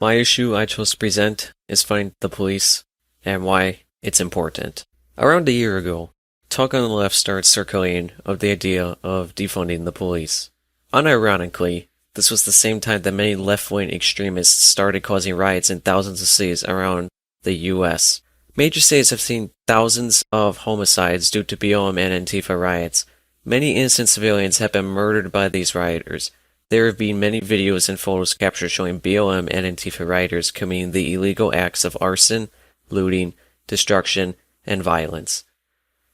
My issue I chose to present is Find the Police and why it's important. Around a year ago, talk on the left started circulating of the idea of defunding the police. Unironically, this was the same time that many left-wing extremists started causing riots in thousands of cities around the US. Major cities have seen thousands of homicides due to BLM and Antifa riots. Many innocent civilians have been murdered by these rioters. There have been many videos and photos captured showing BLM and Antifa rioters committing the illegal acts of arson, looting, destruction, and violence.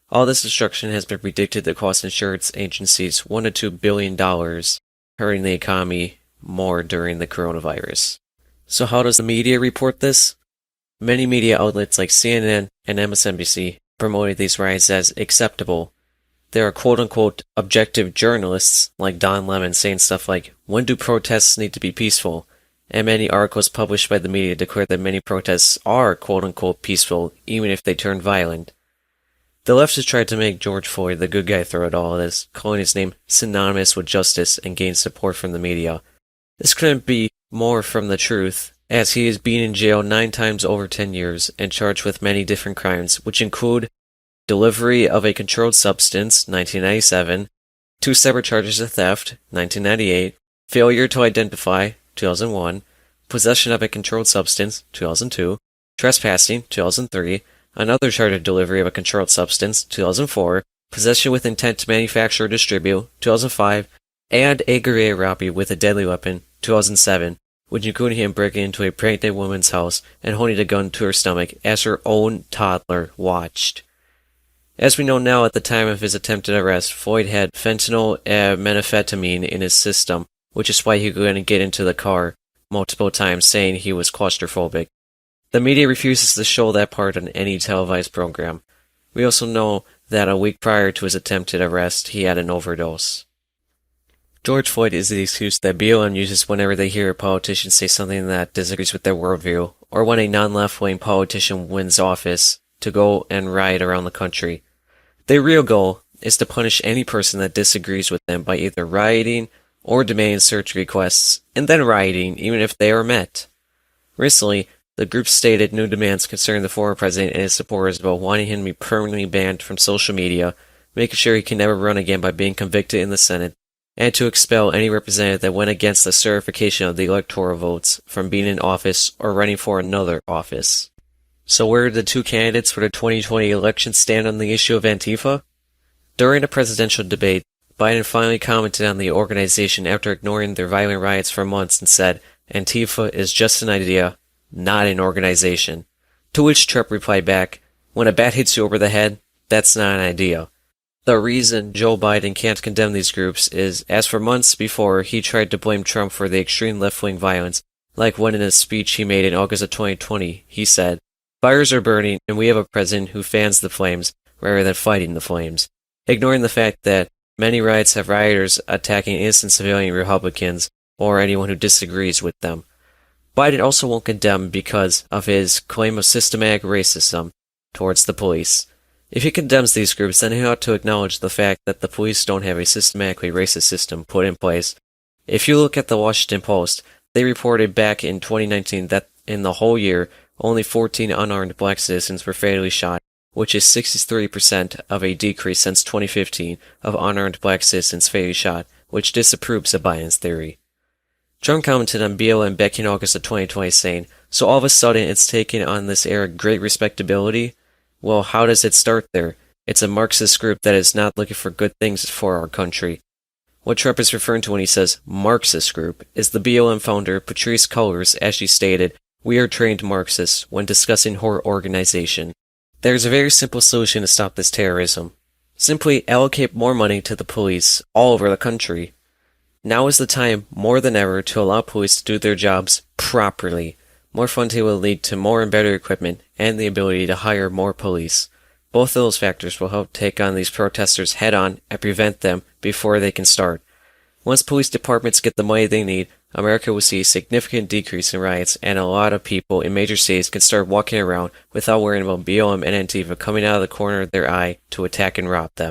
All this destruction has been predicted to cost insurance agencies $1 to $2 billion, hurting the economy more during the coronavirus. So how does the media report this? Many media outlets like CNN and MSNBC promoted these riots as acceptable. There are quote-unquote objective journalists like Don Lemon saying stuff like, when do protests need to be peaceful? And many articles published by the media declare that many protests are quote-unquote peaceful, even if they turn violent. The left has tried to make George Floyd the good guy throughout all of this, calling his name synonymous with justice and gain support from the media. This couldn't be more from the truth, as he has been in jail 9 times over 10 years and charged with many different crimes, which include delivery of a controlled substance, 1997, 2 separate charges of theft, 1998, failure to identify, 2001, possession of a controlled substance, 2002, trespassing, 2003, another charge of delivery of a controlled substance, 2004, possession with intent to manufacture or distribute, 2005, and aggravated robbery with a deadly weapon, 2007, which included him breaking into a pregnant woman's house and holding a gun to her stomach as her own toddler watched. As we know now, at the time of his attempted arrest, Floyd had fentanyl and methamphetamine in his system, which is why he couldn't get into the car multiple times, saying he was claustrophobic. The media refuses to show that part on any televised program. We also know that a week prior to his attempted arrest, he had an overdose. George Floyd is the excuse that BLM uses whenever they hear a politician say something that disagrees with their worldview, or when a non-left-wing politician wins office, to go and riot around the country. Their real goal is to punish any person that disagrees with them by either rioting or demanding search requests, and then rioting even if they are met. Recently, the group stated new demands concerning the former president and his supporters about wanting him to be permanently banned from social media, making sure he can never run again by being convicted in the Senate, and to expel any representative that went against the certification of the electoral votes from being in office or running for another office. So where did the 2 candidates for the 2020 election stand on the issue of Antifa? During a presidential debate, Biden finally commented on the organization after ignoring their violent riots for months and said, Antifa is just an idea, not an organization. To which Trump replied back, when a bat hits you over the head, that's not an idea. The reason Joe Biden can't condemn these groups is, as for months before, he tried to blame Trump for the extreme left-wing violence, like when in a speech he made in August of 2020, he said, fires are burning and we have a president who fans the flames rather than fighting the flames, ignoring the fact that many riots have rioters attacking innocent civilian Republicans or anyone who disagrees with them. Biden also won't condemn because of his claim of systematic racism towards the police. If he condemns these groups, then he ought to acknowledge the fact that the police don't have a systematically racist system put in place. If you look at the Washington Post, they reported back in 2019 that in the whole year, only 14 unarmed black citizens were fatally shot, which is 63% of a decrease since 2015 of unarmed black citizens fatally shot, which disapproves of Biden's theory. Trump commented on BLM back in August of 2020 saying, so all of a sudden it's taking on this era great respectability? Well, how does it start there? It's a Marxist group that is not looking for good things for our country. What Trump is referring to when he says Marxist group is the BLM founder Patrisse Cullors, as she stated, we are trained Marxists when discussing her organization. There's a very simple solution to stop this terrorism. Simply allocate more money to the police all over the country. Now is the time, more than ever, to allow police to do their jobs properly. More funding will lead to more and better equipment and the ability to hire more police. Both of those factors will help take on these protesters head-on and prevent them before they can start. Once police departments get the money they need, America will see a significant decrease in riots, and a lot of people in major cities can start walking around without worrying about BLM and Antifa coming out of the corner of their eye to attack and rob them.